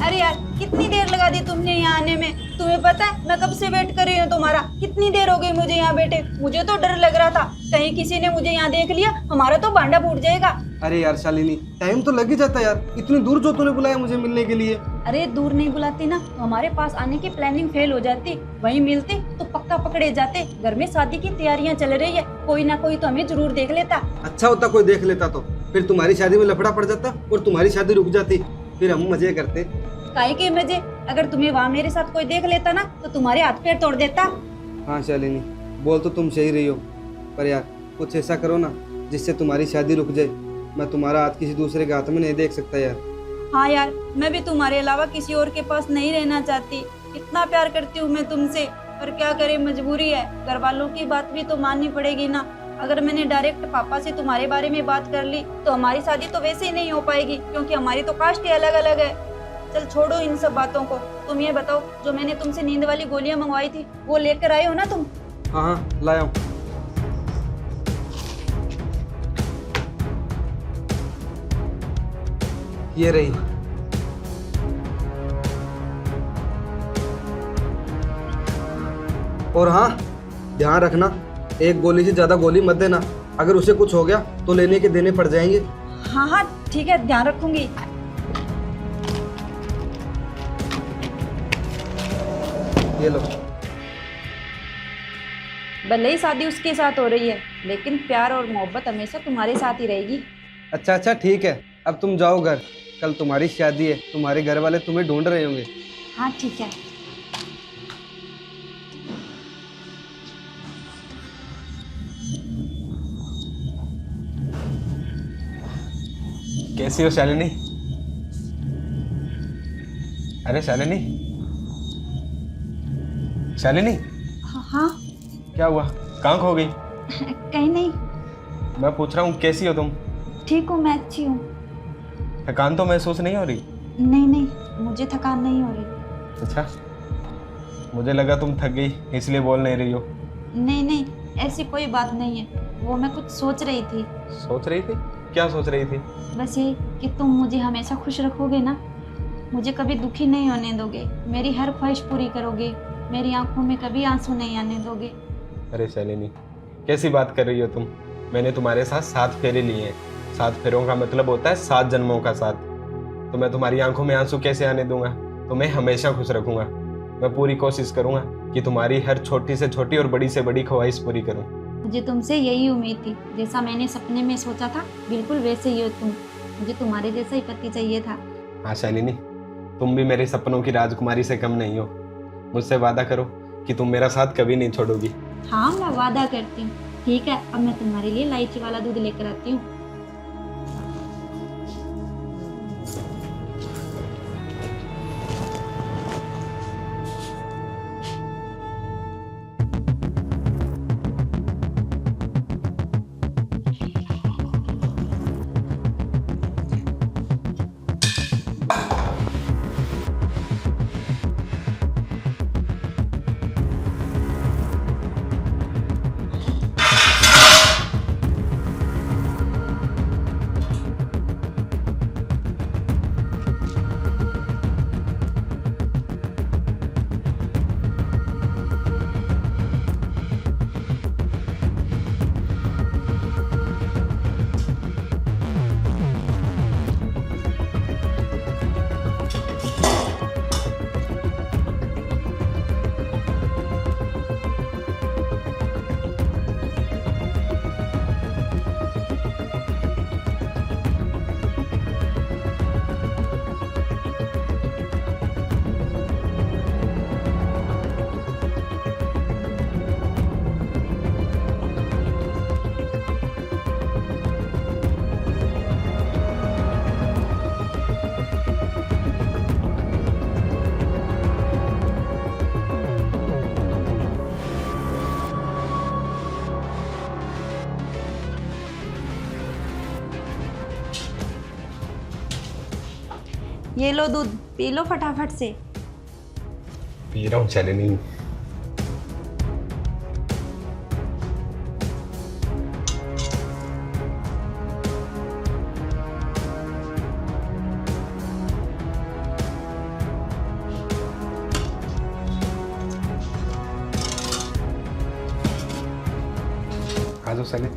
अरे यार कितनी देर लगा दी तुमने यहाँ आने में। तुम्हें पता है मैं कब से वेट कर रही हूँ तुम्हारा। कितनी देर हो गई मुझे यहाँ बैठे। मुझे तो डर लग रहा था कहीं किसी ने मुझे यहाँ देख लिया, हमारा तो भांडा फूट जाएगा। अरे यार शालिनी, टाइम तो लग ही जाता है यार। इतनी दूर जो तूने बुलाया मुझे मिलने के लिए। अरे दूर नहीं बुलाती ना तो हमारे पास आने की प्लानिंग फेल हो जाती। वहीं मिलते तो पक्का पकड़े जाते। घर में शादी की तैयारियां चल रही है, कोई ना कोई तो हमें जरूर देख लेता। अच्छा होता कोई देख लेता तो फिर तुम्हारी शादी में लफड़ा पड़ जाता और तुम्हारी शादी रुक जाती, फिर हम मजे करते। काहे के मजे? अगर तुम्हें वहाँ मेरे साथ कोई देख लेता ना तो तुम्हारे हाथ पैर तोड़ देता। हाँ शालिनी, बोल तो तुम सही रही हो, पर यार कुछ ऐसा करो ना जिससे तुम्हारी शादी रुक जाए। मैं तुम्हारा हाथ किसी दूसरे के हाथ में नहीं देख सकता यार। हाँ यार, मैं भी तुम्हारे अलावा किसी और के पास नहीं रहना चाहती। इतना प्यार करती हूँ मैं तुमसे, पर क्या करे, मजबूरी है। घर वालों की बात भी तो माननी पड़ेगी ना। अगर मैंने डायरेक्ट पापा से तुम्हारे बारे में बात कर ली तो हमारी शादी तो वैसे ही नहीं हो पाएगी, क्योंकि हमारी तो कास्ट ही अलग अलग है। चल छोड़ो इन सब बातों को। तुम ये बताओ, जो मैंने तुमसे नींद वाली गोलियां मंगवाई थी वो लेकर आए हो ना तुम? हाँ हाँ लाया हूँ। ये रही। और हाँ, ध्यान रखना, एक गोली से ज्यादा गोली मत देना। अगर उसे कुछ हो गया तो लेने के देने पड़ जाएंगे। हाँ हाँ ठीक है, ध्यान रखूंगी। ये लो। भले ही शादी उसके साथ हो रही है, लेकिन प्यार और मोहब्बत हमेशा तुम्हारे साथ ही रहेगी। अच्छा अच्छा ठीक है, अब तुम जाओ घर। कल तुम्हारी शादी है, तुम्हारे घर वाले तुम्हें ढूंढ रहे होंगे। हाँ ठीक है। कैसी हो शालिनी? अरे शालिनी, शालिनी हाँ क्या हुआ? कहाँ खो गई? कहीं नहीं, मैं पूछ रहा हूँ कैसी हो तुम? ठीक हूँ, मैं अच्छी हूँ। थकान तो महसूस नहीं हो रही? नहीं नहीं, मुझे थकान नहीं हो रही। अच्छा, मुझे लगा तुम थक गई इसलिए बोल नहीं रही हो। नहीं नहीं, ऐसी कोई बात नहीं है। वो मैं कुछ सोच रही थी। सोच रही थी? क्या सोच रही थी? बस ये कि तुम मुझे हमेशा खुश रखोगे ना, मुझे कभी दुखी नहीं होने दोगे, मेरी हर ख्वाहिश पूरी करोगे, मेरी आंखों में कभी आंसू नहीं आने दोगे। अरे शालिनी, कैसी बात कर रही हो तुम? मैंने तुम्हारे साथ 7 फेरे लिए हैं। 7 फेरों का मतलब होता है 7 जन्मों का साथ। तो मैं तुम्हारी आंखों में आंसू कैसे आने दूंगा? तुम्हें हमेशा खुश रखूंगा। मैं पूरी कोशिश करूंगा कि तुम्हारी हर छोटी से छोटी और बड़ी से बड़ी ख्वाहिश पूरी करूं। मुझे तुमसे यही उम्मीद थी, जैसा मैंने सपने में सोचा था बिल्कुल वैसे ही हो तुम। मुझे तुम्हारे जैसा ही पति चाहिए था। हाँ शालिनी, तुम भी मेरे सपनों की राजकुमारी से कम नहीं हो। मुझसे वादा करो कि तुम मेरा साथ कभी नहीं छोड़ोगी। हाँ मैं वादा करती हूँ। ठीक है, अब मैं तुम्हारे लिए इलायची वाला दूध लेकर आती हूँ। ये लो दूध, पी लो फटाफट से। पी रहा हूँ शालिनी। चले।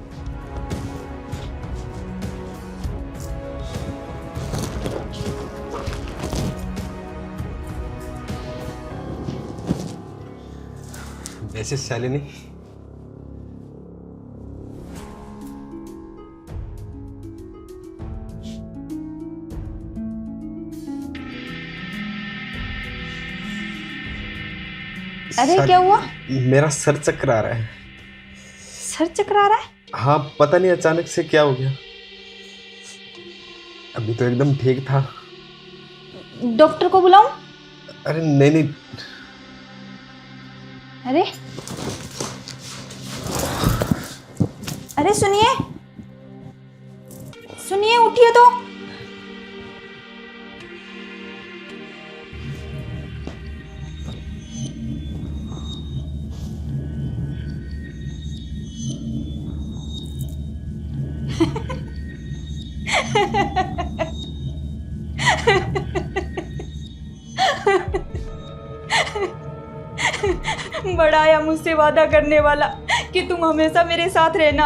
वैसे शालिनी, अरे क्या हुआ? मेरा सर चकरा रहा है। सर चकरा रहा है? हाँ, पता नहीं अचानक से क्या हो गया। अभी तो एकदम ठीक था। डॉक्टर को बुलाऊं? अरे नहीं नहीं, अरे अरे सुनिए सुनिए, उठिए तो। बड़ा आया मुझसे वादा करने वाला कि तुम हमेशा मेरे साथ रहना।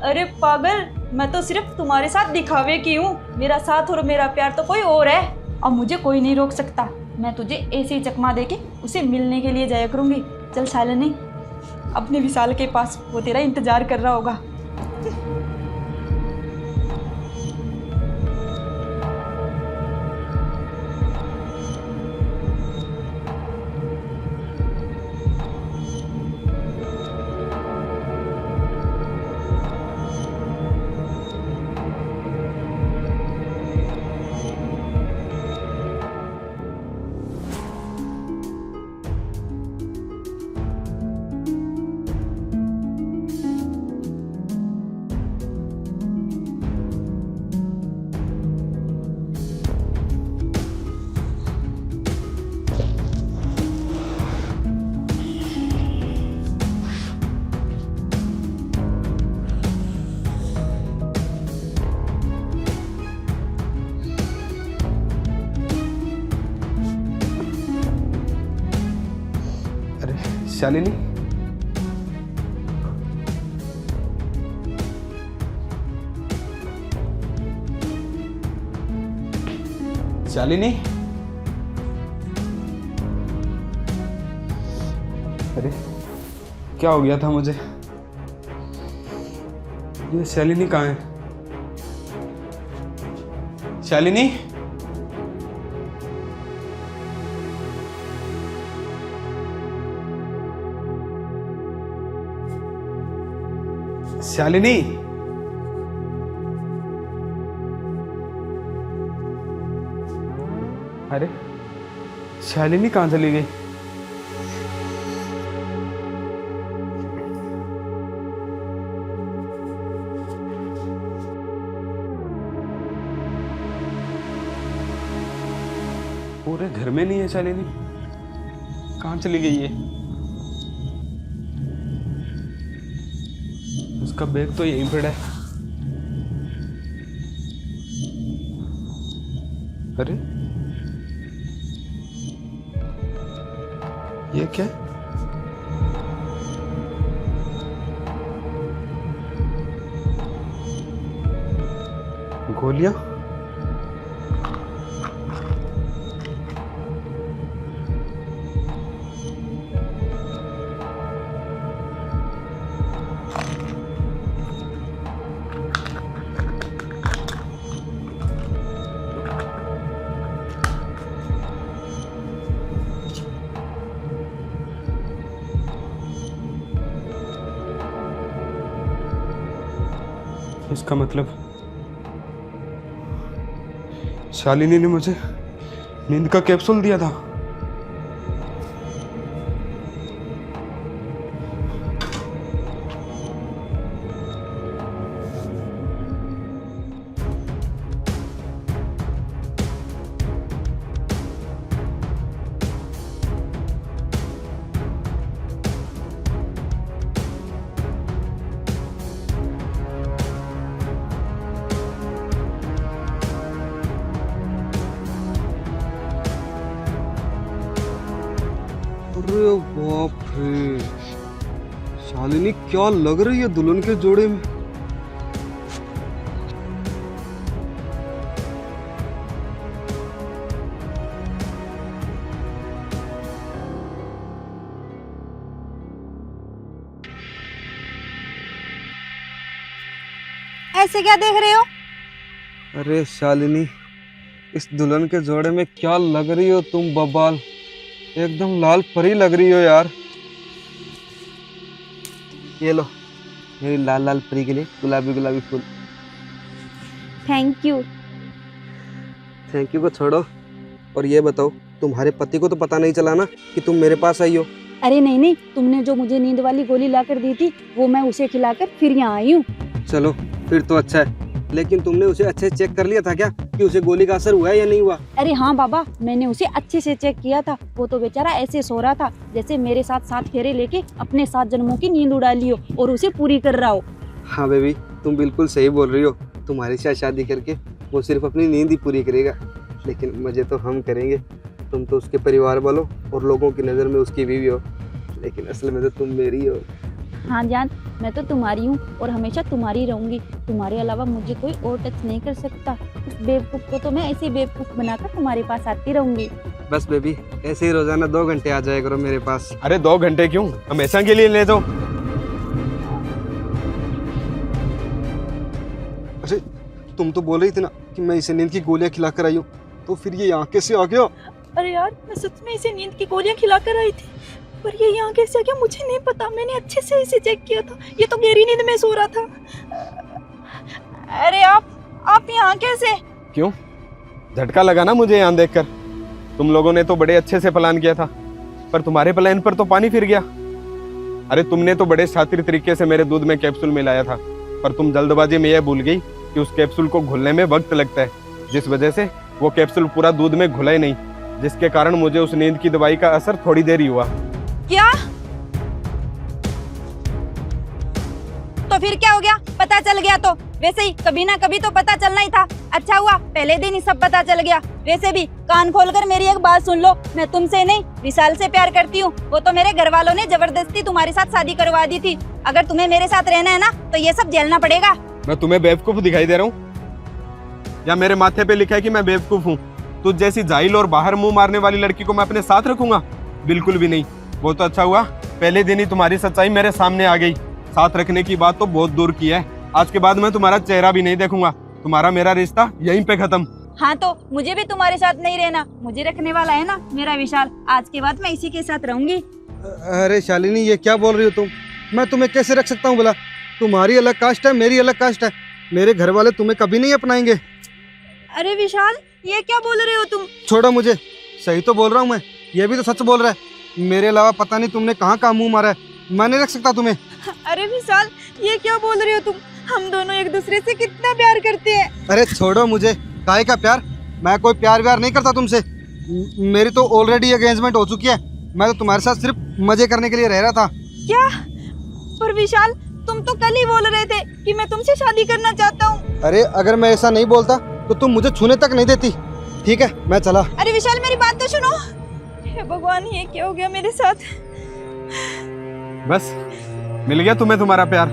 अरे पागल, मैं तो सिर्फ तुम्हारे साथ दिखावे की हूँ। मेरा साथ और मेरा प्यार तो कोई और है। अब मुझे कोई नहीं रोक सकता। मैं तुझे ऐसे ही चकमा देके उसे मिलने के लिए जाया करूँगी। चल शालिनी, अपने विशाल के पास, वो तेरा इंतजार कर रहा होगा। शालिनी, शालिनी, अरे क्या हो गया था मुझे? ये शालिनी कहाँ है? शालिनी, शालिनी, अरे शालिनी कहाँ चली गई? पूरे घर में नहीं है शालिनी। कहाँ चली गई है? उसका बैग तो यहीं पड़ा है। अरे ये क्या है? गोलियां? इसका मतलब शालिनी ने मुझे नींद का कैप्सूल दिया था। अरे बाप रे, शालिनी क्या लग रही है दुल्हन के जोड़े में। ऐसे क्या देख रहे हो? अरे शालिनी, इस दुल्हन के जोड़े में क्या लग रही हो तुम बबाल, एकदम लाल परी लग रही हो यार। ये लो मेरी लाल लाल परी के लिए गुलाबी गुलाबी फूल। Thank you. थैंक यू को छोड़ो और ये बताओ, तुम्हारे पति को तो पता नहीं चला ना कि तुम मेरे पास आई हो? अरे नहीं नहीं, तुमने जो मुझे नींद वाली गोली लाकर दी थी वो मैं उसे खिलाकर फिर यहाँ आई हूँ। चलो फिर तो अच्छा है, लेकिन तुमने उसे अच्छे से चेक कर लिया था क्या कि उसे गोली का असर हुआ है या नहीं हुआ? अरे हाँ बाबा, मैंने उसे अच्छे से चेक किया था। वो तो बेचारा ऐसे सो रहा था जैसे मेरे साथ 7 फेरे लेके अपने 7 जन्मों की नींद उड़ा ली हो और उसे पूरी कर रहा हो। हाँ बेबी, तुम बिल्कुल सही बोल रही हो। तुम्हारे साथ शादी करके वो सिर्फ अपनी नींद ही पूरी करेगा, लेकिन मजे तो हम करेंगे। तुम तो उसके परिवार वालों और लोगों की नज़र में उसकी बीवी हो, लेकिन असल में तो तुम मेरी हो। हाँ जान, मैं तो तुम्हारी हूँ और हमेशा तुम्हारी रहूंगी। तुम्हारे अलावा मुझे कोई और टच नहीं कर सकता। उस बेवकूफ को तो मैं ऐसे बेवकूफ बनाकर तुम्हारे पास आती रहूंगी। बस बेबी, ऐसे ही रोजाना 2 घंटे आ जाया करो मेरे पास। अरे 2 घंटे क्यों, हमेशा के लिए ले दो। अरे तुम तो बोल रही थी ना कि मैं इसे नींद की गोलियां खिलाकर आई हूँ, तो फिर ये यहाँ कैसे आ गया? अरे यार, मैं सच में इसे नींद की गोलियां खिलाकर आई थी, पर ये यहाँ कैसे आ गया मुझे नहीं पता। मैंने अच्छे से इसे चेक किया था, ये तो गहरी नींद में सो रहा था। अरे आप यहाँ कैसे? क्यों, झटका लगा ना मुझे यहाँ देखकर। तुम लोगों ने तो बड़े अच्छे से प्लान किया था, पर तुम्हारे प्लान पर तो पानी फिर गया। अरे तुमने तो बड़े शातिर तरीके से मेरे दूध में कैप्सूल मिलाया था, पर तुम जल्दबाजी में यह भूल गई कि उस कैप्सूल को घुलने में वक्त लगता है, जिस वजह से वो कैप्सूल पूरा दूध में घुला ही नहीं, जिसके कारण मुझे उस नींद की दवाई का असर थोड़ी देर ही हुआ। क्या? तो फिर क्या हो गया? पता चल गया तो वैसे ही कभी ना कभी तो पता चलना ही था। अच्छा हुआ पहले दिन ही सब पता चल गया। वैसे भी कान खोलकर मेरी एक बात सुन लो, मैं तुमसे नहीं विशाल से प्यार करती हूँ। वो तो मेरे घर वालों ने जबरदस्ती तुम्हारे साथ शादी करवा दी थी। अगर तुम्हें मेरे साथ रहना है ना तो ये सब झेलना पड़ेगा। मैं तुम्हें बेवकूफ दिखाई दे रहा हूँ या मेरे माथे पे लिखा है कि मैं बेवकूफ हूँ? तुझ जैसी जाहिल और बाहर मुंह मारने वाली लड़की को मैं अपने साथ रखूंगा? बिल्कुल भी नहीं। वो तो अच्छा हुआ पहले दिन ही तुम्हारी सच्चाई मेरे सामने आ गई। साथ रखने की बात तो बहुत दूर की है, आज के बाद मैं तुम्हारा चेहरा भी नहीं देखूंगा। तुम्हारा मेरा रिश्ता यहीं पे खत्म। हाँ तो मुझे भी तुम्हारे साथ नहीं रहना, मुझे रखने वाला है ना मेरा विशाल। आज के बाद मैं इसी के साथ रहूंगी। अरे शालिनी, ये क्या बोल रही हो तुम? मैं तुम्हें कैसे रख सकता हूँ भला? तुम्हारी अलग कास्ट है, मेरी अलग कास्ट है। मेरे घर वाले तुम्हें कभी नहीं अपनाएंगे। अरे विशाल, ये क्या बोल रहे हो तुम? छोड़ो मुझे, सही तो बोल रहा हूँ मैं, ये भी तो सच बोल रहा है। मेरे अलावा पता नहीं तुमने कहाँ मुंह मारा है, मैं नहीं रख सकता तुम्हें। अरे विशाल, ये क्या बोल रहे हो तुम? हम दोनों एक दूसरे से कितना प्यार करते हैं। अरे छोड़ो मुझे, काहे का प्यार? मैं कोई प्यार व्यार नहीं करता तुमसे। मेरी तो ऑलरेडी एंगेजमेंट हो चुकी है। मैं तो तुम्हारे साथ सिर्फ मजे करने के लिए रह रहा था। क्या? पर विशाल, तुम तो कल ही बोल रहे थे कि मैं तुमसे शादी करना चाहता हूँ। अरे अगर मैं ऐसा नहीं बोलता तो तुम मुझे छूने तक नहीं देती। ठीक है, मैं चला। अरे विशाल, मेरी बात तो सुनो। हे भगवान, ये क्या हो गया मेरे साथ? बस मिल गया तुम्हें तुम्हारा प्यार।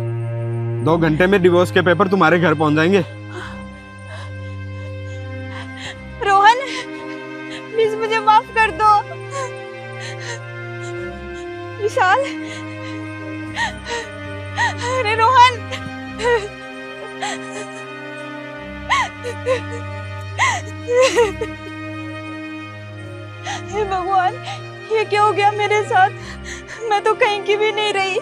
2 घंटे में डिवोर्स के पेपर तुम्हारे घर पहुंच जाएंगे। रोहन, प्लीज मुझे माफ कर दो। विशाल, अरे रोहन। हे भगवान, ये क्या हो गया मेरे साथ? मैं तो कहीं की भी नहीं रही।